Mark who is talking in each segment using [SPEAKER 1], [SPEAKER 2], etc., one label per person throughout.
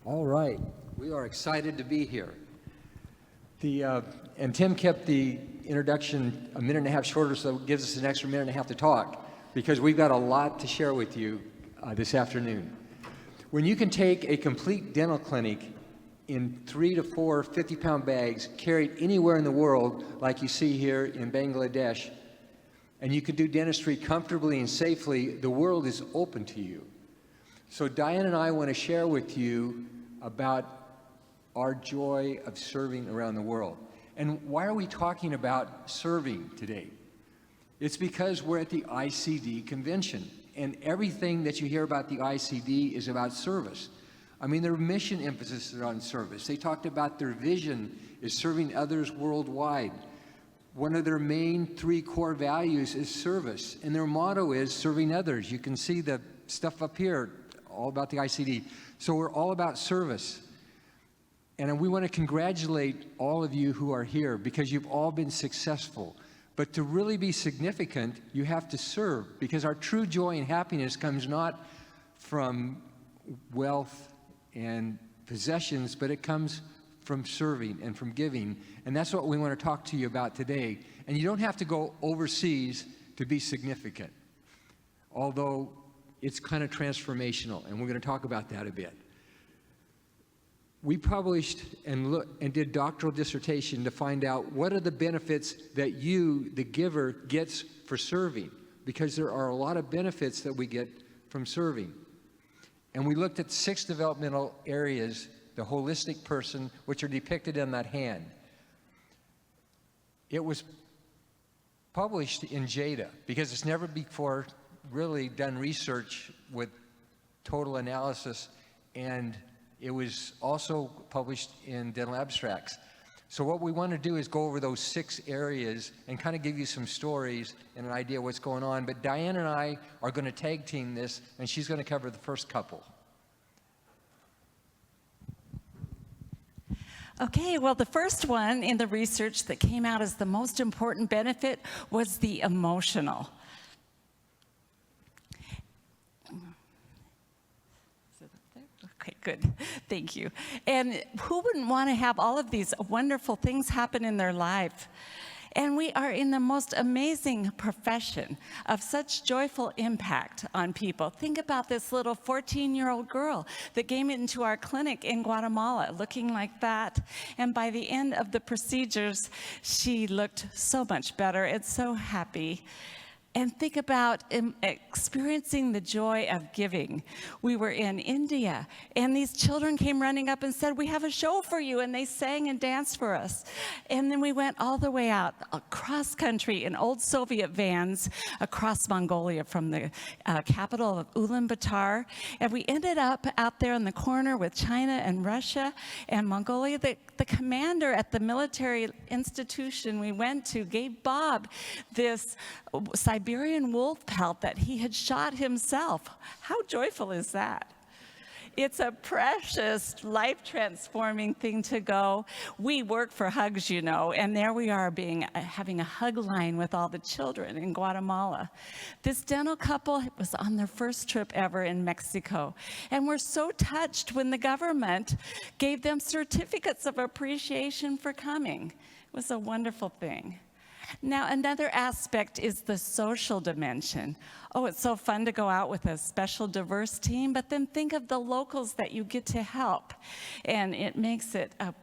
[SPEAKER 1] All right, we are excited to be here. And Tim kept the introduction a minute and a half shorter, so it gives us an extra minute and a half to talk, because we've got a lot to share with you this afternoon. When you can take a complete dental clinic in 3 to 4 50-pound bags carried anywhere in the world, like you see here in Bangladesh, and you can do dentistry comfortably and safely, the world is open to you. So Diane and I want to share with you about our joy of serving around the world. And why are we talking about serving today? It's because we're at the ICD convention, and everything that you hear about the ICD is about service. I mean, their mission emphasis is on service. They talked about their vision is serving others worldwide. One of their main 3 core values is service, and their motto is serving others. You can see the stuff up here, all about the ICD. So we're all about service. And we want to congratulate all of you who are here, because you've all been successful. But to really be significant, you have to serve, because our true joy and happiness comes not from wealth and possessions, but it comes from serving and from giving. And that's what we want to talk to you about today. And you don't have to go overseas to be significant, although it's kind of transformational, and we're going to talk about that a bit. We published and did doctoral dissertation to find out what are the benefits that you, the giver, gets for serving, because there are a lot of benefits that we get from serving. And we looked at 6 developmental areas, the holistic person, which are depicted in that hand. It was published in JADA, because it's never before really done research with total analysis, and it was also published in Dental Abstracts. So what we want to do is go over those 6 areas and kind of give you some stories and an idea of what's going on. But Diane and I are going to tag team this, and she's going to cover the first couple.
[SPEAKER 2] Okay, well, the first one in the research that came out as the most important benefit was the emotional. Okay, good. Thank you. And who wouldn't want to have all of these wonderful things happen in their life? And we are in the most amazing profession of such joyful impact on people. Think about this little 14-year-old girl that came into our clinic in Guatemala looking like that. And by the end of the procedures, she looked so much better and so happy. And think about experiencing the joy of giving. We were in India, and these children came running up and said, "We have a show for you," and they sang and danced for us. And then we went all the way out, across country, in old Soviet vans, across Mongolia from the capital of Ulaanbaatar. And we ended up out there in the corner with China and Russia and Mongolia. The commander at the military institution we went to gave Bob this Siberian wolf pelt that he had shot himself. How joyful is that? It's a precious, life-transforming thing to go. We work for hugs, you know, and there we are having a hug line with all the children in Guatemala. This dental couple was on their first trip ever in Mexico, and were so touched when the government gave them certificates of appreciation for coming. It was a wonderful thing. Now, another aspect is the social dimension. Oh, it's so fun to go out with a special diverse team, but then think of the locals that you get to help, and it makes it a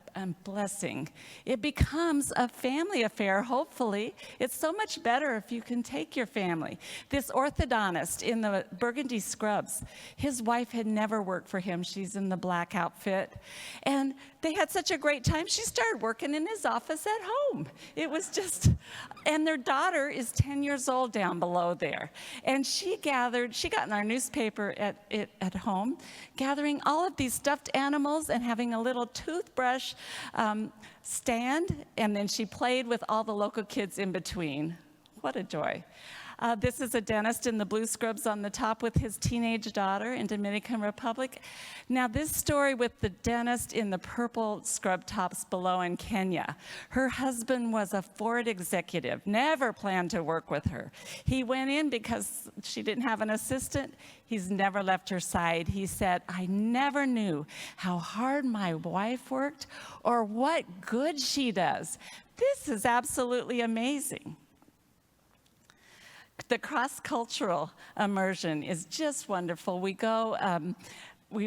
[SPEAKER 2] blessing. It becomes a family affair, hopefully. It's so much better if you can take your family. This orthodontist in the burgundy scrubs, his wife had never worked for him. She's in the black outfit. And they had such a great time, she started working in his office at home. It was just, and their daughter is 10 years old down below there. And she got in our newspaper at home, gathering all of these stuffed animals and having a little toothbrush stand, and then she played with all the local kids in between. What a joy. This is a dentist in the blue scrubs on the top with his teenage daughter in Dominican Republic. Now this story with the dentist in the purple scrub tops below in Kenya. Her husband was a Ford executive, never planned to work with her. He went in because she didn't have an assistant. He's never left her side. He said, I never knew how hard my wife worked or what good she does. This is absolutely amazing. The cross-cultural immersion is just wonderful. We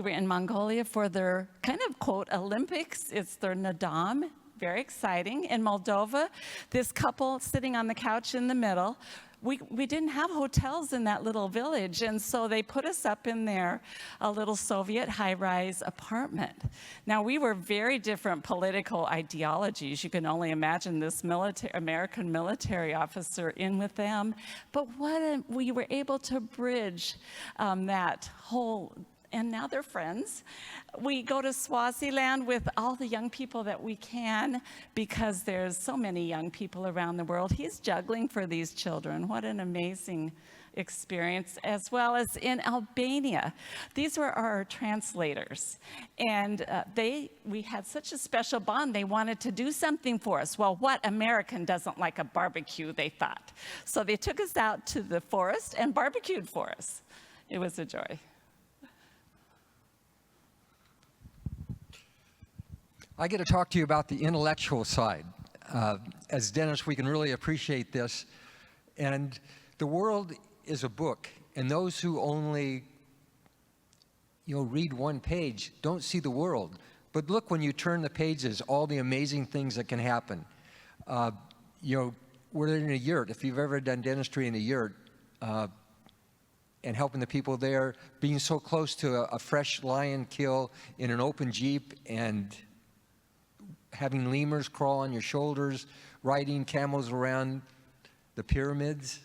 [SPEAKER 2] were in Mongolia for their kind of, quote, Olympics. It's their Nadam, very exciting. In Moldova, this couple sitting on the couch in the middle, we didn't have hotels in that little village, and so they put us up in a little Soviet high-rise apartment. Now, we were very different political ideologies. You can only imagine this American military officer in with them. But we were able to bridge that whole. And now they're friends. We go to Swaziland with all the young people that we can because there's so many young people around the world. He's juggling for these children. What an amazing experience, as well as in Albania. These were our translators. And we had such a special bond. They wanted to do something for us. Well, what American doesn't like a barbecue, they thought. So they took us out to the forest and barbecued for us. It was a joy.
[SPEAKER 1] I get to talk to you about the intellectual side. As dentists, we can really appreciate this. And the world is a book, and those who only read one page don't see the world. But look, when you turn the pages, all the amazing things that can happen. We're in a yurt. If you've ever done dentistry in a yurt, and helping the people there, being so close to a fresh lion kill in an open Jeep, and having lemurs crawl on your shoulders, riding camels around the pyramids.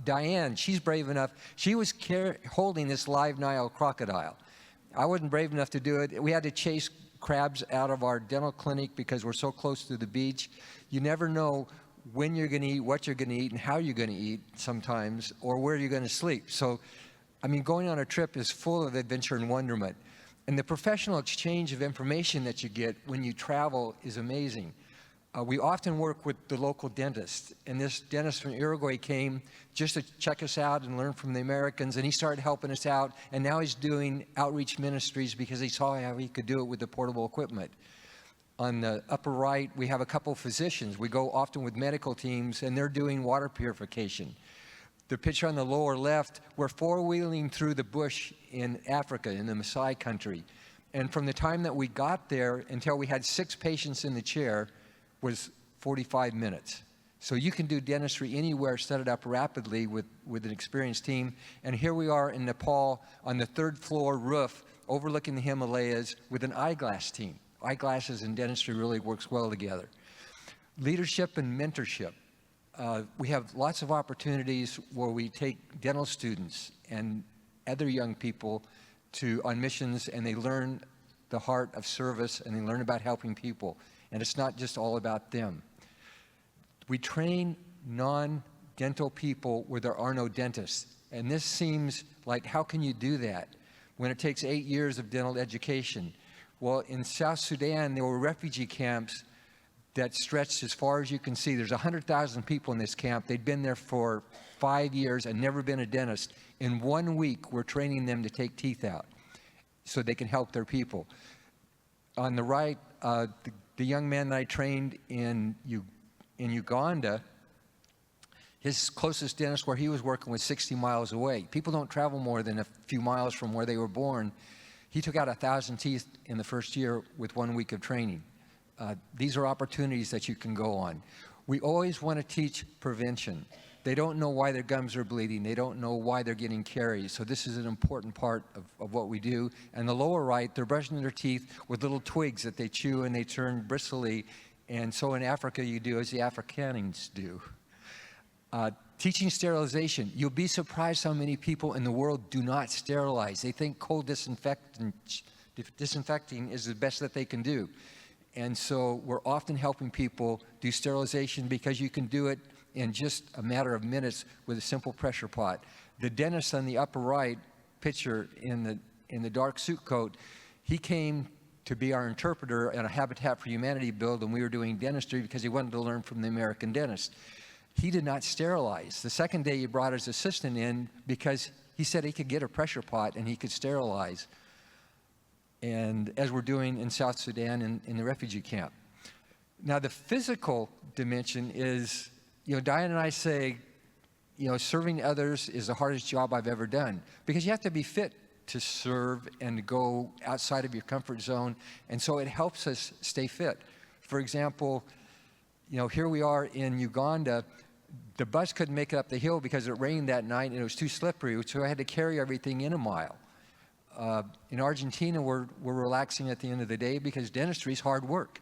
[SPEAKER 1] Diane, she's brave enough. She was holding this live Nile crocodile. I wasn't brave enough to do it. We had to chase crabs out of our dental clinic because we're so close to the beach. You never know when you're going to eat, what you're going to eat, and how you're going to eat sometimes, or where you're going to sleep. So, going on a trip is full of adventure and wonderment. And the professional exchange of information that you get when you travel is amazing. We often work with the local dentist, and this dentist from Uruguay came just to check us out and learn from the Americans, and he started helping us out, and now he's doing outreach ministries because he saw how he could do it with the portable equipment. On the upper right, we have a couple physicians. We go often with medical teams, and they're doing water purification. The picture on the lower left, we're four-wheeling through the bush in Africa, in the Maasai country. And from the time that we got there until we had 6 patients in the chair was 45 minutes. So you can do dentistry anywhere, set it up rapidly with an experienced team. And here we are in Nepal on the 3rd floor roof overlooking the Himalayas with an eyeglass team. Eyeglasses and dentistry really works well together. Leadership and mentorship. We have lots of opportunities where we take dental students and other young people on missions, and they learn the heart of service, and they learn about helping people. And it's not just all about them. We train non-dental people where there are no dentists. And this seems like, how can you do that when it takes 8 years of dental education? Well, in South Sudan, there were refugee camps that stretched as far as you can see. There's 100,000 people in this camp. They'd been there for 5 years and never been a dentist. In 1 week, we're training them to take teeth out so they can help their people. On the right, the young man that I trained in Uganda, his closest dentist where he was working was 60 miles away. People don't travel more than a few miles from where they were born. He took out 1,000 teeth in the first year with 1 week of training. These are opportunities that you can go on. We always want to teach prevention. They don't know why their gums are bleeding. They don't know why they're getting caries. So this is an important part of what we do. And the lower right, they're brushing their teeth with little twigs that they chew and they turn bristly. And so in Africa, you do as the Afrikaners do. Teaching sterilization. You'll be surprised how many people in the world do not sterilize. They think cold disinfecting is the best that they can do. And so we're often helping people do sterilization because you can do it in just a matter of minutes with a simple pressure pot. The dentist on the upper right picture in the dark suit coat, he came to be our interpreter at a Habitat for Humanity build, and we were doing dentistry because he wanted to learn from the American dentist. He did not sterilize. The second day he brought his assistant in because he said he could get a pressure pot and he could sterilize. And as we're doing in South Sudan in the refugee camp. Now the physical dimension is, Diane and I say, serving others is the hardest job I've ever done because you have to be fit to serve and to go outside of your comfort zone, and so it helps us stay fit. For example, here we are in Uganda. The bus couldn't make it up the hill because it rained that night and it was too slippery, so I had to carry everything in a mile. In Argentina, we're relaxing at the end of the day because dentistry is hard work.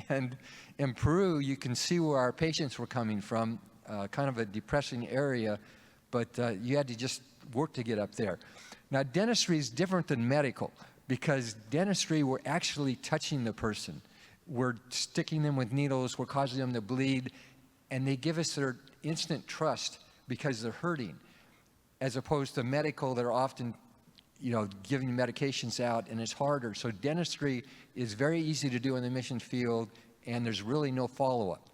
[SPEAKER 1] And in Peru, you can see where our patients were coming from, kind of a depressing area, but you had to just work to get up there. Now, dentistry is different than medical because dentistry, we're actually touching the person. We're sticking them with needles, we're causing them to bleed, and they give us their instant trust because they're hurting, as opposed to medical, they're often giving medications out, and it's harder. So dentistry is very easy to do in the mission field, and there's really no follow-up.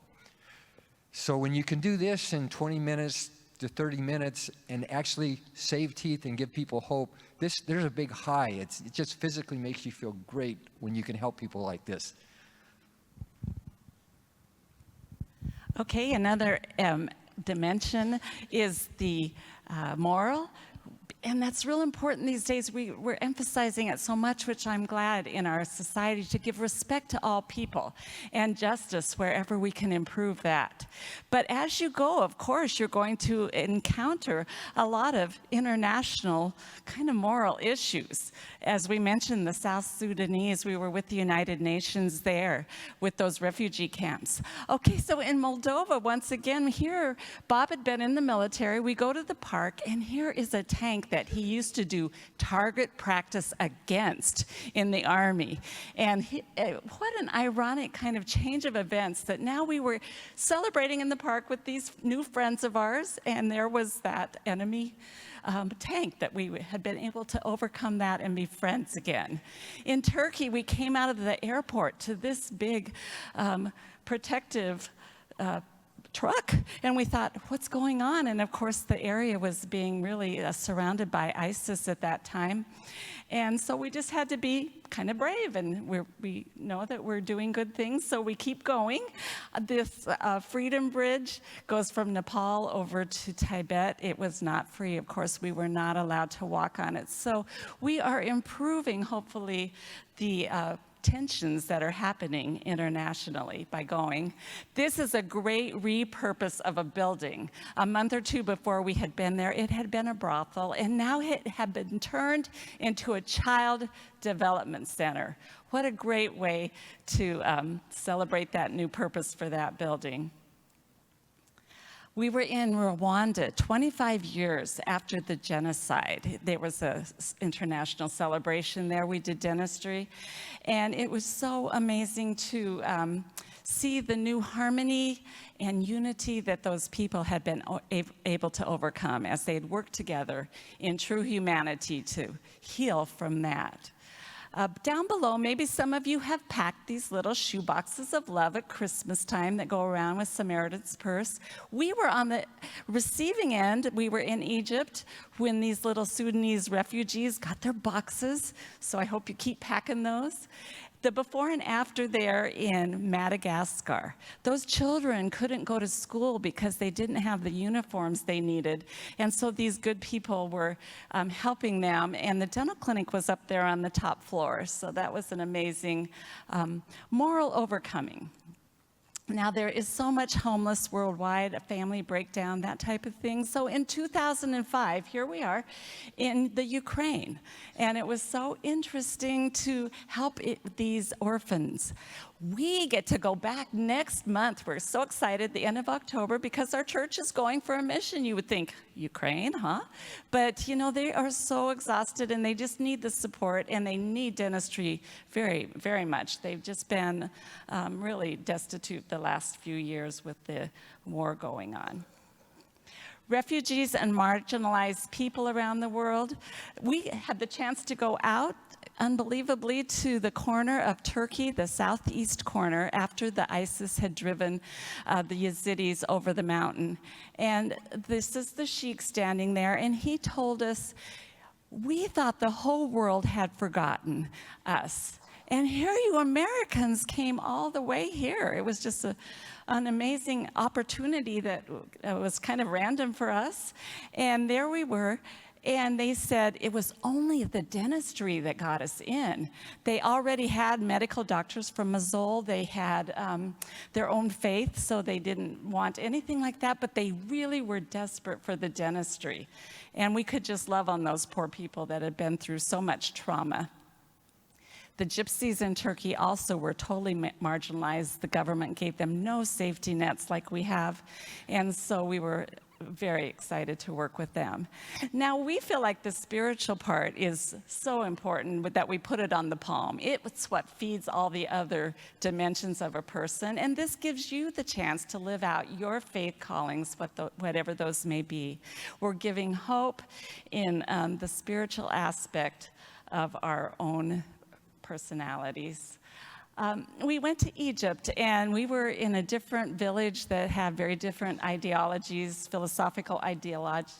[SPEAKER 1] So when you can do this in 20 minutes to 30 minutes and actually save teeth and give people hope, there's a big high. It just physically makes you feel great when you can help people like this.
[SPEAKER 2] Okay, another dimension is the moral. And that's real important these days. We're emphasizing it so much, which I'm glad in our society, to give respect to all people and justice wherever we can improve that. But as you go, of course, you're going to encounter a lot of international kind of moral issues. As we mentioned, the South Sudanese, we were with the United Nations there with those refugee camps. Okay, so in Moldova, once again, here, Bob had been in the military. We go to the park, and here is a tank that he used to do target practice against in the Army. And what an ironic kind of change of events that now we were celebrating in the park with these new friends of ours, and there was that enemy tank that we had been able to overcome that and be friends again. In Turkey, we came out of the airport to this big protective truck, and we thought, what's going on? And of course the area was being really surrounded by ISIS at that time, and so we just had to be kind of brave, and we know that we're doing good things, so we keep going. This Freedom Bridge goes from Nepal over to Tibet. It was not free, of course. We were not allowed to walk on it, so we are improving, hopefully, the tensions that are happening internationally by going. This is a great repurpose of a building. A month or two before we had been there, it had been a brothel, and now it had been turned into a child development center. What a great way to celebrate that new purpose for that building. We were in Rwanda 25 years after the genocide. There was an international celebration there. We did dentistry, and it was so amazing to see the new harmony and unity that those people had been able to overcome as they had worked together in true humanity to heal from that. Down below, maybe some of you have packed these little shoe boxes of love at Christmas time that go around with Samaritan's Purse. We were on the receiving end. We were in Egypt when these little Sudanese refugees got their boxes, so I hope you keep packing those. The before and after there in Madagascar, those children couldn't go to school because they didn't have the uniforms they needed. And so these good people were helping them, and the dental clinic was up there on the top floor. So that was an amazing moral overcoming. Now, there is so much homeless worldwide, a family breakdown, that type of thing. So in 2005, here we are in the Ukraine, and it was so interesting to help these orphans. We get to go back next month. We're so excited, the end of October, because our church is going for a mission. You would think, Ukraine, huh? But, you know, they are so exhausted, and they just need the support, and they need dentistry very, very much. They've just been really destitute the last few years with the war going on. Refugees and marginalized people around the world. We had the chance to go out, unbelievably, to the corner of Turkey, the southeast corner, after the ISIS had driven the Yazidis over the mountain. And this is the sheikh standing there, and he told us, we thought the whole world had forgotten us. And here you Americans came all the way here. It was just an amazing opportunity that was kind of random for us. And there we were. And they said it was only the dentistry that got us in. They already had medical doctors from Mosul. They had their own faith, so they didn't want anything like that. But they really were desperate for the dentistry. And we could just love on those poor people that had been through so much trauma. The gypsies in Turkey also were totally marginalized. The government gave them no safety nets like we have. And so we were very excited to work with them. Now, we feel like the spiritual part is so important that we put it on the palm. It's what feeds all the other dimensions of a person. And this gives you the chance to live out your faith callings, whatever those may be. We're giving hope in the spiritual aspect of our own personalities. We went to Egypt, and we were in a different village that had very different ideologies, philosophical ideology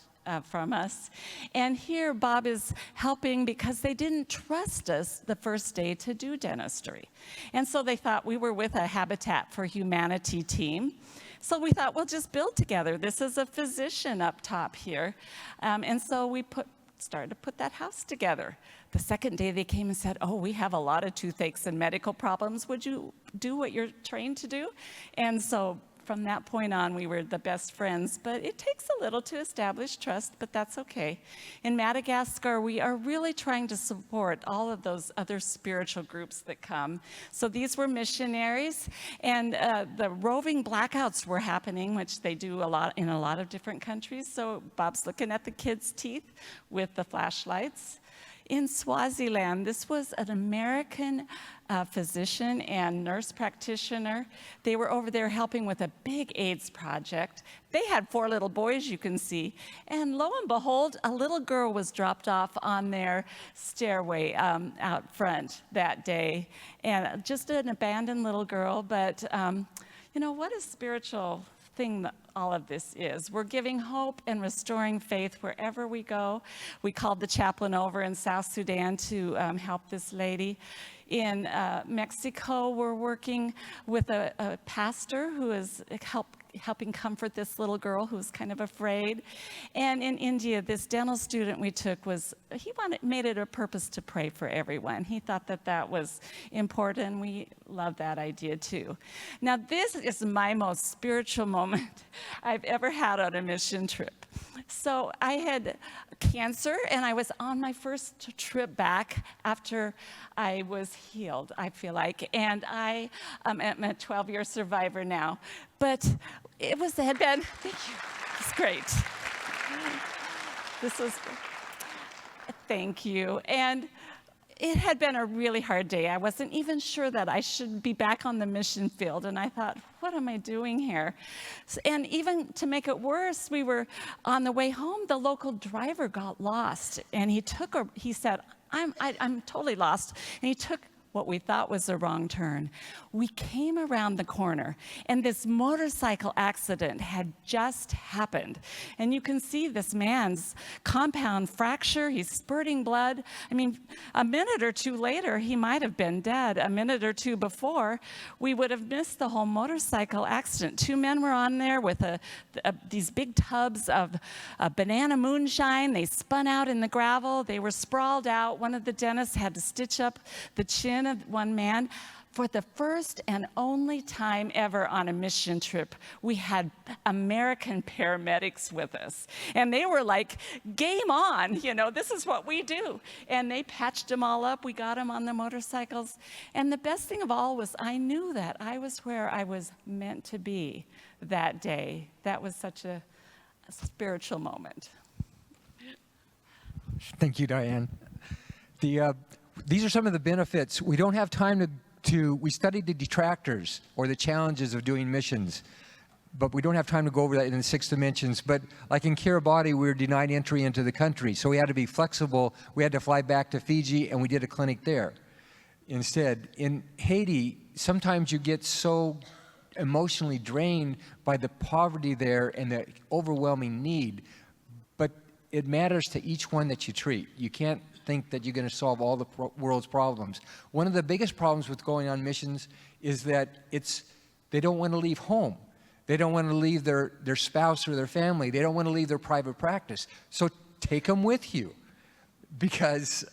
[SPEAKER 2] from us. And here Bob is helping because they didn't trust us the first day to do dentistry. And so they thought we were with a Habitat for Humanity team. So we thought, we'll just build together. This is a physician up top here. And so we started to put that house together. The second day they came and said, oh, we have a lot of toothaches and medical problems. Would you do what you're trained to do? And so from that point on, we were the best friends. But it takes a little to establish trust, but that's okay. In Madagascar, we are really trying to support all of those other spiritual groups that come. So these were missionaries, and the roving blackouts were happening, which they do a lot in a lot of different countries. So Bob's looking at the kids' teeth with the flashlights. In Swaziland, this was an American physician and nurse practitioner. They were over there helping with a big AIDS project. They had 4 little boys, you can see. And lo and behold, a little girl was dropped off on their stairway out front that day. And just an abandoned little girl, but you know, what a spiritual thing that all of this is. We're giving hope and restoring faith wherever we go. We called the chaplain over in South Sudan to help this lady. In Mexico, we're working with a pastor who is helping comfort this little girl who's kind of afraid. And in India, this dental student we took made it a purpose to pray for everyone. He thought that was important. We love that idea too. Now, this is my most spiritual moment I've ever had on a mission trip. So I had cancer, and I was on my first trip back after I was healed, I feel like. And I am a 12-year survivor now. But had been, thank you, it's great. Thank you. And it had been a really hard day. I wasn't even sure that I should be back on the mission field. And I thought, what am I doing here? And even to make it worse, we were on the way home, the local driver got lost. And he said, I'm totally lost. And he took what we thought was the wrong turn. We came around the corner, and this motorcycle accident had just happened. And you can see this man's compound fracture. He's spurting blood. I mean, a minute or two later, he might have been dead. A minute or two before, we would have missed the whole motorcycle accident. 2 men were on there with these big tubs of banana moonshine. They spun out in the gravel. They were sprawled out. One of the dentists had to stitch up the chin of one man. For the first and only time ever on a mission trip, we had American paramedics with us. And they were like, game on, this is what we do. And they patched them all up. We got them on the motorcycles. And the best thing of all was I knew that I was where I was meant to be that day. That was such a spiritual moment.
[SPEAKER 1] Thank you, Diane. These are some of the benefits. We don't have time to we studied the detractors or the challenges of doing missions, but we don't have time to go over that in the 6 dimensions. But like in Kiribati, we were denied entry into the country, so we had to be flexible. We had to fly back to Fiji, and we did a clinic there instead. In Haiti, sometimes you get so emotionally drained by the poverty there and the overwhelming need, but it matters to each one that you treat. You can't think that you're going to solve all the world's problems. One of the biggest problems with going on missions is that they don't want to leave home. They don't want to leave their spouse or their family. They don't want to leave their private practice. So take them with you, because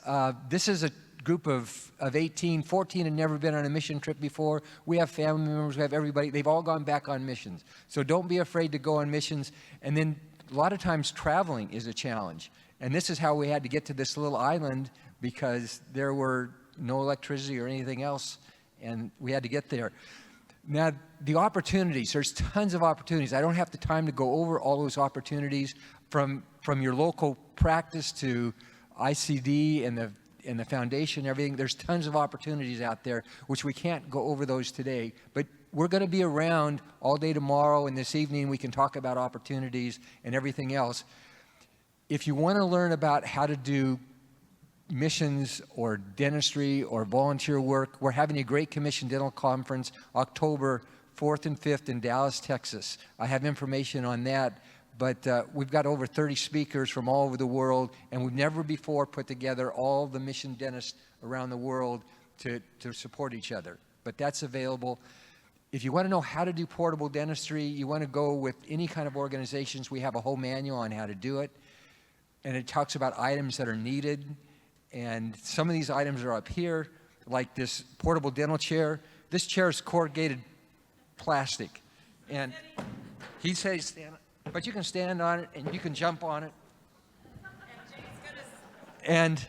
[SPEAKER 1] this is a group of 18, 14 had never been on a mission trip before. We have family members, we have everybody. They've all gone back on missions. So don't be afraid to go on missions. And then a lot of times traveling is a challenge. And this is how we had to get to this little island, because there were no electricity or anything else, and we had to get there. Now, the opportunities, there's tons of opportunities. I don't have the time to go over all those opportunities, from your local practice to ICD and the foundation and everything. There's tons of opportunities out there, which we can't go over those today. But we're going to be around all day tomorrow, and this evening we can talk about opportunities and everything else. If you want to learn about how to do missions or dentistry or volunteer work, we're having a Great Commission Dental Conference October 4th and 5th in Dallas, Texas. I have information on that, but we've got over 30 speakers from all over the world, and we've never before put together all the mission dentists around the world to support each other. But that's available. If you want to know how to do portable dentistry, you want to go with any kind of organizations, we have a whole manual on how to do it. And it talks about items that are needed. And some of these items are up here, like this portable dental chair. This chair is corrugated plastic. And he says, stand, but you can stand on it and you can jump on it. And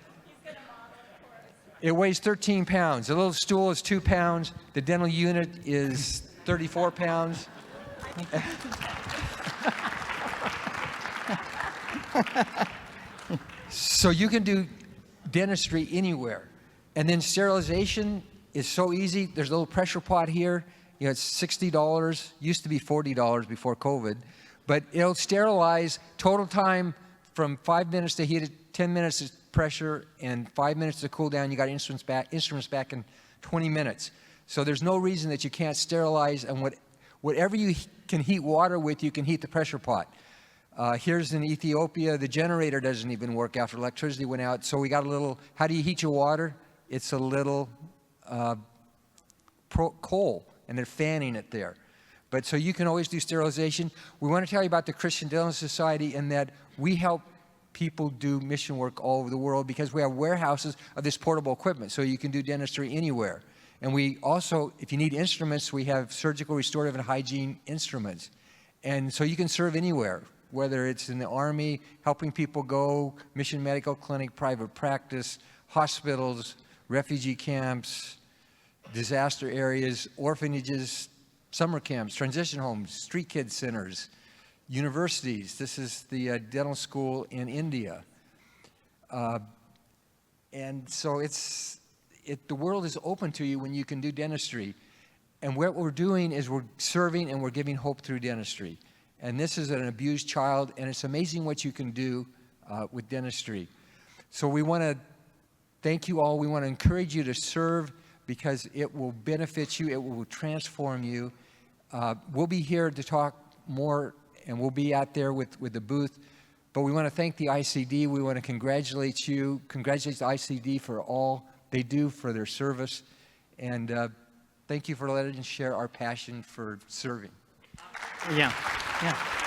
[SPEAKER 1] it weighs 13 pounds. The little stool is 2 pounds. The dental unit is 34 pounds. So you can do dentistry anywhere. And then sterilization is so easy. There's a little pressure pot here. You know, it's $60. Used to be $40 before COVID. But it'll sterilize total time from 5 minutes to heat it, 10 minutes to pressure, and 5 minutes to cool down. You got instruments back in 20 minutes. So there's no reason that you can't sterilize. And whatever you can heat water with, you can heat the pressure pot. Here's in Ethiopia, the generator doesn't even work after electricity went out. So we got a little, how do you heat your water? It's a little coal, and they're fanning it there. But so you can always do sterilization. We want to tell you about the Christian Dental Society, and that we help people do mission work all over the world, because we have warehouses of this portable equipment, so you can do dentistry anywhere. And we also, if you need instruments, we have surgical, restorative, and hygiene instruments. And so you can serve anywhere, whether it's in the Army, helping people go, Mission Medical Clinic, private practice, hospitals, refugee camps, disaster areas, orphanages, summer camps, transition homes, street kid centers, universities. This is the dental school in India. And so the world is open to you when you can do dentistry. And what we're doing is we're serving and we're giving hope through dentistry. And this is an abused child, and it's amazing what you can do with dentistry. So we want to thank you all. We want to encourage you to serve, because it will benefit you. It will transform you. We'll be here to talk more, and we'll be out there with the booth. But we want to thank the ICD. We want to congratulate you, congratulate the ICD for all they do for their service. And thank you for letting us share our passion for serving.
[SPEAKER 3] Yeah, yeah.